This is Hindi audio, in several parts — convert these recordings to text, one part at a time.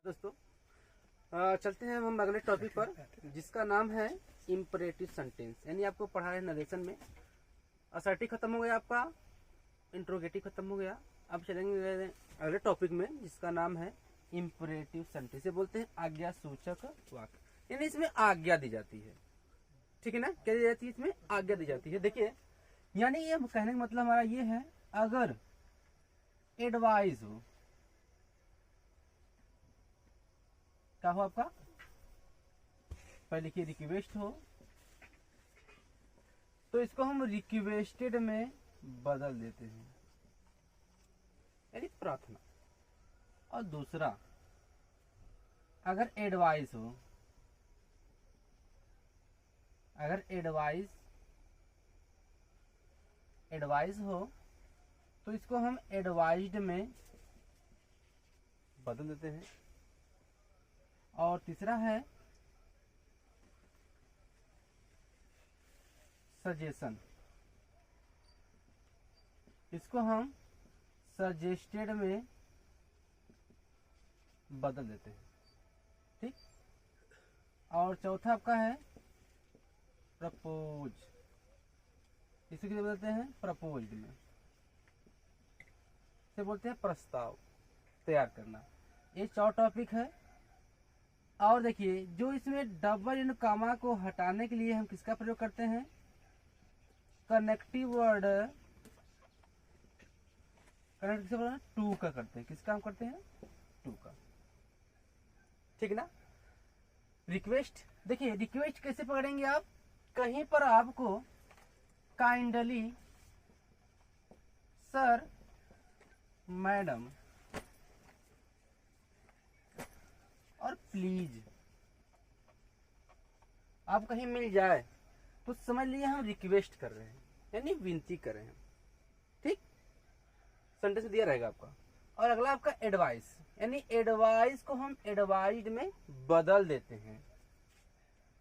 दोस्तों चलते हैं हम अगले टॉपिक पर, जिसका नाम है इम्परेटिव सेंटेंस। यानी आपको पढ़ा है नरेशन में असर्टिव खत्म हो गया, आपका इंट्रोगेटिव खत्म हो गया। अब चलेंगे अगले टॉपिक में, जिसका नाम है इम्परेटिव सेंटेंस। इसे बोलते हैं आज्ञा सूचक वाक्य। यानी इसमें आज्ञा दी जाती है, ठीक है ना। क्या दी जाती है? इसमें आज्ञा दी जाती है। देखिए, यानी ये कहने का मतलब हमारा ये है, अगर एडवाइस हो, क्या हो आपका, पहले लिखिए रिक्वेस्ट हो, तो इसको हम रिक्वेस्टेड में बदल देते हैं, यानी प्रार्थना। और दूसरा, अगर एडवाइस हो, अगर एडवाइस हो तो इसको हम एडवाइज्ड में बदल देते हैं। और तीसरा है सजेशन, इसको हम सजेस्टेड में बदल देते हैं, ठीक। और चौथा आपका है प्रपोज, इसे क्या बोलते हैं? प्रपोज्ड में, इसे बोलते हैं प्रस्ताव तैयार करना। ये 4 टॉपिक है। और देखिए, जो इसमें डबल इन कामा को हटाने के लिए हम किसका प्रयोग करते हैं? कनेक्टिव वर्ड, कनेक्ट से बोला टू का करते हैं। किसका हम करते हैं? टू का, ठीक ना। रिक्वेस्ट, देखिए रिक्वेस्ट कैसे पकड़ेंगे आप? कहीं पर आपको काइंडली, सर, मैडम और प्लीज आप कहीं मिल जाए तो समझ लिए हम रिक्वेस्ट कर रहे हैं, यानी विनती कर रहे हैं, ठीक। सेंटेंस दिया रहेगा आपका। और अगला आपका एडवाइस, यानी एडवाइस को हम एडवाइज्ड में बदल देते हैं,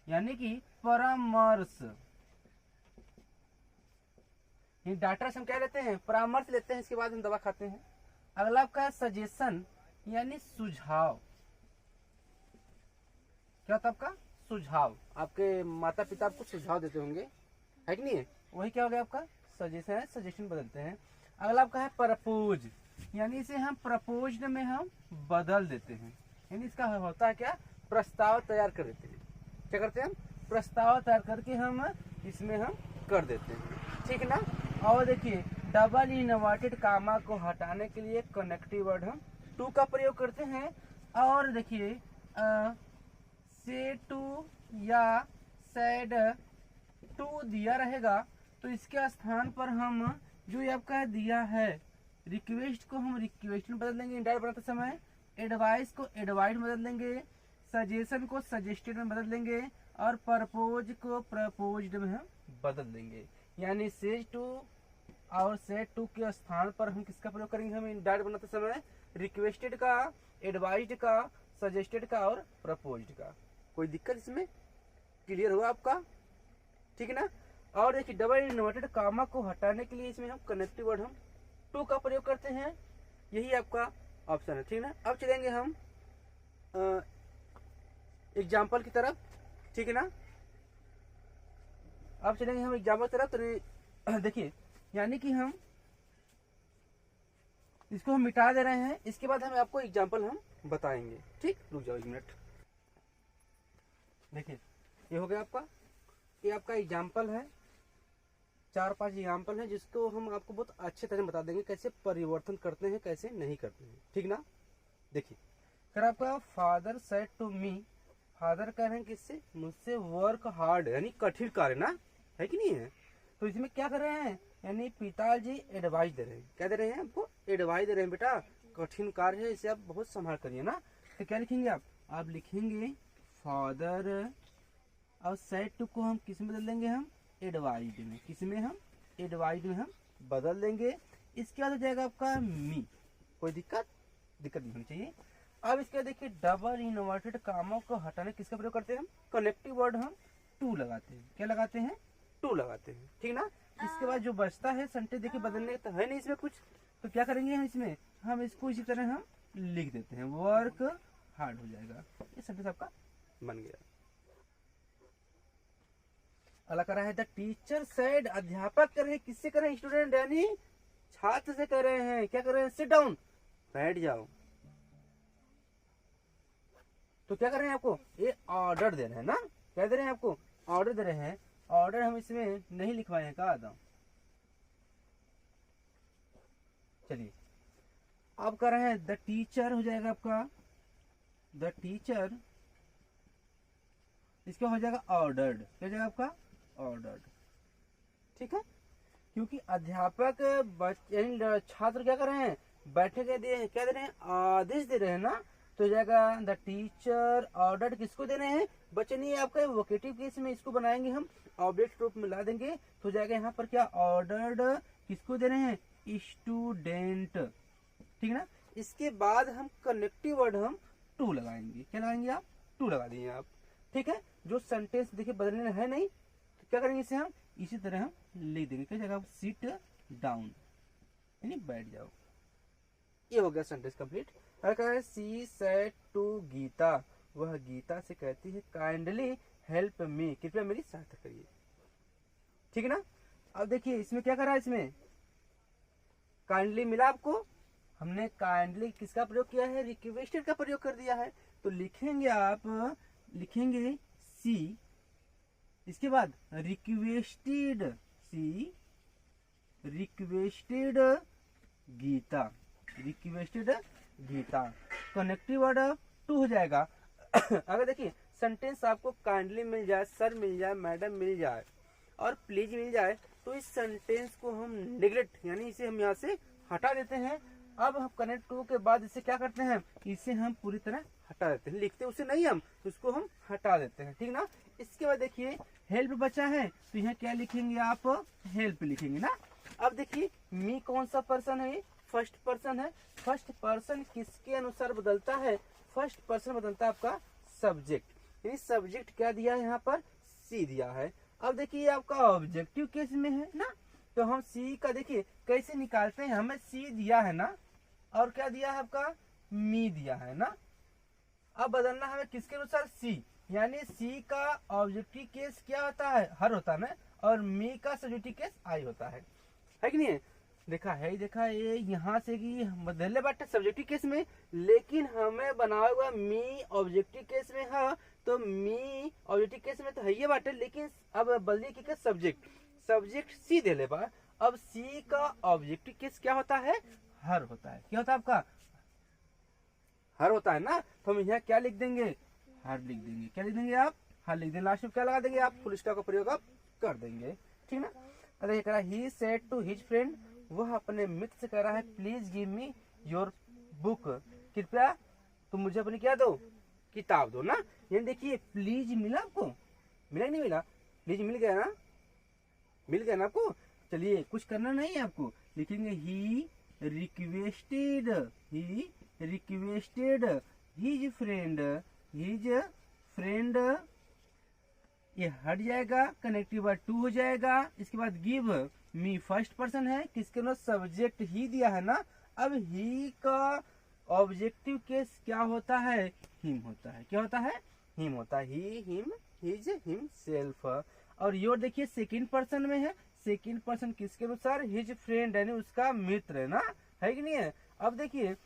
यानी कि परामर्श। ये डॉक्टर से हम क्या लेते हैं? परामर्श लेते हैं, इसके बाद हम दवा खाते हैं। अगला आपका है सजेशन, यानी सुझाव। क्या होता है आपका? सुझाव। आपके माता पिता आपको सुझाव देते होंगे, है कि नहीं है? वही क्या हो गया आपका? सजेशन है, सजेशन बदलते हैं। अगला आपका है प्रपोज, यानी इसे हम प्रपोज्ड में हम बदल देते हैं, यानी इसका होता है क्या? प्रस्ताव तैयार कर देते हैं। क्या करते हैं हम? प्रस्ताव तैयार करके हम इसमें हम कर देते हैं, ठीक ना। और देखिए, डबल इनवर्टेड कामा को हटाने के लिए कनेक्टिव वर्ड हम टू का प्रयोग करते हैं। और देखिए, से टू या सैड टू दिया रहेगा तो इसके स्थान पर हम जो आपका दिया है रिक्वेस्ट को हम रिक्वेस्ट में बदल देंगे इंडायरेक्ट बनाते समय, एडवाइस को एडवाइस में बदल देंगे, सजेशन को सजेस्टेड में बदल देंगे, और प्रपोज को प्रपोज्ड में हम बदल देंगे। यानी सेज टू और सेड टू के स्थान पर हम किसका प्रयोग करेंगे? हम इंडायरेक्ट बनाते समय रिक्वेस्टेड का, एडवाइज्ड का, सजेस्टेड का और प्रपोज्ड का। कोई दिक्कत इसमें? क्लियर हुआ आपका, ठीक है ना। और देखिए, डबल इन्वर्टेड कामा को हटाने के लिए इसमें हम कनेक्टिव वर्ड हम टू का प्रयोग करते हैं। यही आपका ऑप्शन है, ठीक ना। अब चलेंगे हम एग्जाम्पल की तरफ, ठीक है ना। अब चलेंगे हम एग्जाम्पल की तरफ। तो देखिए, यानी कि हम इसको हम मिटा दे रहे हैं, इसके बाद हम आपको एग्जाम्पल हम बताएंगे, ठीक। रुक जाओ 1 मिनट। देखिए, ये हो गया आपका, ये आपका एग्जाम्पल है। 4-5 एग्जाम्पल है, जिसको हम आपको बहुत अच्छे तरह बता देंगे कैसे परिवर्तन करते हैं, कैसे नहीं करते हैं, ठीक ना। देखिए, अगर आपका father said to me, father कह रहे हैं किससे? मुझसे वर्क हार्ड, यानी कठिन कार्य ना, है कि नहीं है। तो इसमें क्या कर रहे हैं? यानी पिताजी एडवाइस दे रहे हैं। क्या दे रहे हैं? आपको एडवाइस दे रहे हैं, बेटा कठिन कार्य है, इसे आप बहुत संभाल करिए ना। तो क्या लिखेंगे आप लिखेंगे फादर, और सेड टू को हम किस में बदल देंगे? हम एडवाइज्ड में। किसमें? हम एडवाइज्ड में हम बदल देंगे। इसके बाद हो जाएगा आपका मी। कोई दिक्कत नहीं होनी चाहिए। अब इसके बाद देखिए, डबल इन्वर्टेड कामों को हटाने किसका प्रयोग करते हैं? हम कनेक्टिव वर्ड हम टू लगाते हैं। क्या लगाते हैं? टू लगाते हैं, ठीक ना। इसके बाद जो बचता है सेंटेंस, देखिए बदलने तो है नहीं इसमें कुछ, तो क्या करेंगे हम इसमें? हम इसको इसी तरह हम लिख देते हैं, वर्क हार्ड हो जाएगा। ये सेंटेंस आपका बन गया। अगला कह रहा है द टीचर सेड, अध्यापक कर रहे हैं, किससे कर रहे हैं? स्टूडेंट यानी छात्र से कर रहे हैं। क्या कर रहे हैं? सिट डाउन, बैठ जाओ। तो क्या कर रहे हैं आपको? ये ऑर्डर दे रहे हैं ना, क्या दे रहे हैं आपको? ऑर्डर दे रहे हैं। ऑर्डर हम इसमें नहीं लिखवाए हैं, कहा था। चलिए अब कर रहे हैं द टीचर हो जाएगा आपका, द टीचर, इसका हो जाएगा ऑर्डर्ड। क्या हो जाएगा आपका? ऑर्डर्ड। ठीक है, क्योंकि अध्यापक छात्र क्या कर रहे हैं? बैठे के दे, क्या दे रहे हैं? आदेश दे रहे हैं ना। तो हो जाएगा द टीचर ऑर्डर्ड, किसको दे रहे हैं? बच्चे नहीं, आपका वोकेटिव केस में इसको बनाएंगे हम, ऑब्जेक्ट रूप में ला देंगे। तो हो जाएगा यहाँ पर क्या? ऑर्डर्ड किसको दे रहे हैं? स्टूडेंट। ठीक है ना। इसके बाद हम कनेक्टिव वर्ड हम टू लगाएंगे। क्या लगाएंगे आप? टू लगा दिए आप। ठीक है, जो सेंटेंस देखिए बदलने है नहीं, तो क्या करेंगे इसे हम इसी तरह हम लिख देंगे। क्या जगह? सिट डाउन यानी बैठ जाओ। ये हो गया सेंटेंस कंप्लीट। अगर सी सेड टू गीता, वह गीता से कहती है काइंडली हेल्प मी, कृपया मेरी सहायता करिए। ठीक है ना। अब देखिए इसमें क्या करा है? इसमें काइंडली मिला आपको, हमने काइंडली किसका प्रयोग किया है? रिक्वेस्टेड का प्रयोग कर दिया है। तो लिखेंगे आप, लिखेंगे सी, इसके बाद requested, she requested Gita, requested Gita. Connective word to हो जाएगा। अगर देखिए सेंटेंस आपको काइंडली मिल जाए, सर मिल जाए, मैडम मिल जाए और प्लीज मिल जाए, तो इस सेंटेंस को हम नेग्लेक्ट यानी इसे हम यहाँ से हटा देते हैं। अब हम कनेक्ट टू के बाद इसे क्या करते हैं? इसे हम पूरी तरह हटा देते हैं, लिखते उसे नहीं हम, उसको हम हटा देते हैं। ठीक ना। इसके बाद देखिए हेल्प बचा है, तो यहाँ क्या लिखेंगे आप? हेल्प लिखेंगे ना। अब देखिए मी कौन सा पर्सन है? फर्स्ट पर्सन है। फर्स्ट पर्सन किसके अनुसार बदलता है? फर्स्ट पर्सन बदलता है आपका सब्जेक्ट, यानी सब्जेक्ट क्या दिया है यहाँ पर? सी दिया है। अब देखिए आपका ऑब्जेक्टिव केस में है ना, तो हम सी का देखिए कैसे निकालते हैं? हमें सी दिया है ना, और क्या दिया है आपका? मी दिया है ना। अब बदलना हमें किसके अनुसार? सी, यानी सी का ऑब्जेक्टिव केस क्या होता है? हर होता है ना, और मी का सब्जेक्टिव केस आई होता है कि नहीं है? देखा है, देखा ये यहाँ से कि बदले बाटे सब्जेक्टिव केस में, लेकिन हमें बनाया हुआ मी ऑब्जेक्टिव केस में है। तो मी ऑब्जेक्टिव केस में तो है ये बाटे, लेकिन अब बदली की सब्जेक्ट, सब्जेक्ट सी दे ले बा। अब सी का ऑब्जेक्टिव केस क्या होता है? हर होता है। क्या होता है आपका? हर होता है ना। तो हम यहाँ क्या लिख देंगे? हर लिख देंगे। क्या लिख देंगे आप? हर लिख देंगे। लास्ट में क्या लगा देंगे आप? फुल स्टॉप का प्रयोग आप कर देंगे। ठीक ना। अरे कह रहा he said to his friend, वह अपने मित्र से कह रहा है please give me your book, कृपया तुम मुझे अपनी क्या दो? किताब दो ना। ये देखिए प्लीज मिला आपको? मिला नहीं मिला? प्लीज मिल गया ना, मिल गया ना आपको। चलिए कुछ करना नहीं है आपको, लिखेंगे he requested, he requested his friend, his friend, ये हट जाएगा, कनेक्टिव वर्ड टू हो जाएगा। इसके बाद गिव मी फर्स्ट पर्सन है, किसके अंदर? सब्जेक्ट ही दिया है ना। अब ही का ऑब्जेक्टिव केस क्या होता है? हिम होता है। क्या होता है? हिम होता है। ही, हिम, हिज, हिम सेल्फ। और योर देखिए सेकंड पर्सन में है। सेकंड पर्सन किसके अनुसार? हिज फ्रेंड यानी उसका मित्र है ना, है कि नहीं है? अब देखिए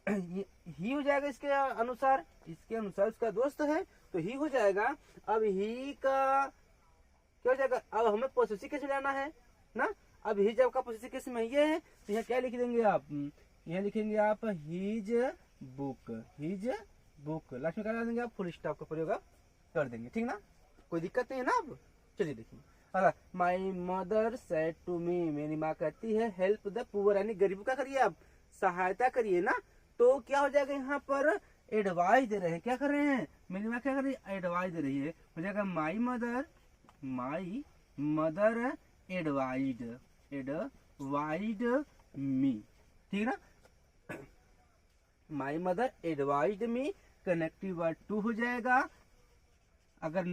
ही हो जाएगा इसके अनुसार, इसके अनुसार उसका दोस्त है तो ही हो जाएगा। अब ही का क्या हो जाएगा? अब हमें पोसेसिव केस में लाना है ना। अब हिज आपका पोसेसिव केस में ये है, तो यहाँ क्या लिख देंगे आप? यहाँ लिखेंगे आप his book, his book. Last में क्या लगा देंगे आप? फुल स्टॉप का प्रयोग आप कर देंगे। ठीक ना, कोई दिक्कत नहीं है ना। अब चलिए देखिए, my mother said to me, मेरी माँ कहती है हेल्प द पुअर, यानी गरीबों का करिए आप, सहायता करिए ना। तो क्या हो जाएगा? यहाँ पर एडवाइस दे रहे हैं। क्या कर रहे हैं? मेरी माँ क्या कर रही है? एडवाइस दे रही है। हो जाएगा my mother, my mother एडवाइड, एडवाइड me. ठीक ना। माई मदर एडवाइड मी, कनेक्टिव वर्ड टू हो जाएगा। अगर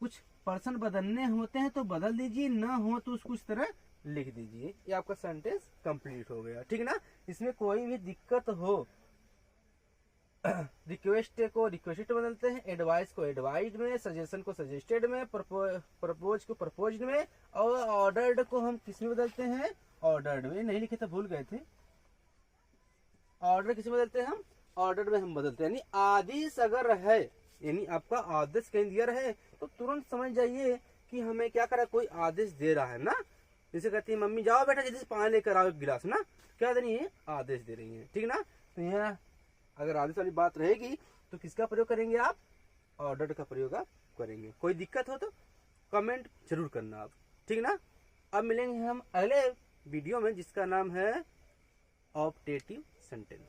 कुछ पर्सन बदलने होते हैं तो बदल दीजिए, ना हो तो उसको इस तरह लिख दीजिए। ये आपका सेंटेंस कंप्लीट हो गया। ठीक ना। इसमें कोई भी दिक्कत हो रिक्वेस्ट को रिक्वेस्टेड बदलते हैं, एडवाइस को एडवाइस्ड में, सजेशन को सजेस्टेड में, प्रपोज को प्रपोज्ड में, और ऑर्डर्ड को हम किस में बदलते हैं, ऑर्डर्ड में। नहीं लिखे थे, भूल गए थे। ऑर्डर किस में बदलते हैं हम, ऑर्डर में हम बदलते हैं। यानी आदेश अगर है, यानी आपका आदेश कहीं दिया रहे तो तुरंत समझ जाइए कि हमें क्या करा, कोई आदेश दे रहा है ना। जैसे कहती है मम्मी जाओ बेटा जल्दी से पानी लेकर आओ एक गिलास ना, क्या दे रही है, आदेश दे रही है, ठीक ना। तो यहाँ अगर आदेश वाली बात रहेगी तो किसका प्रयोग करेंगे आप, ऑर्डर का प्रयोग आप करेंगे। कोई दिक्कत हो तो कमेंट जरूर करना आप, ठीक ना। अब मिलेंगे हम अगले वीडियो में जिसका नाम है ऑप्टेटिव सेंटेंस।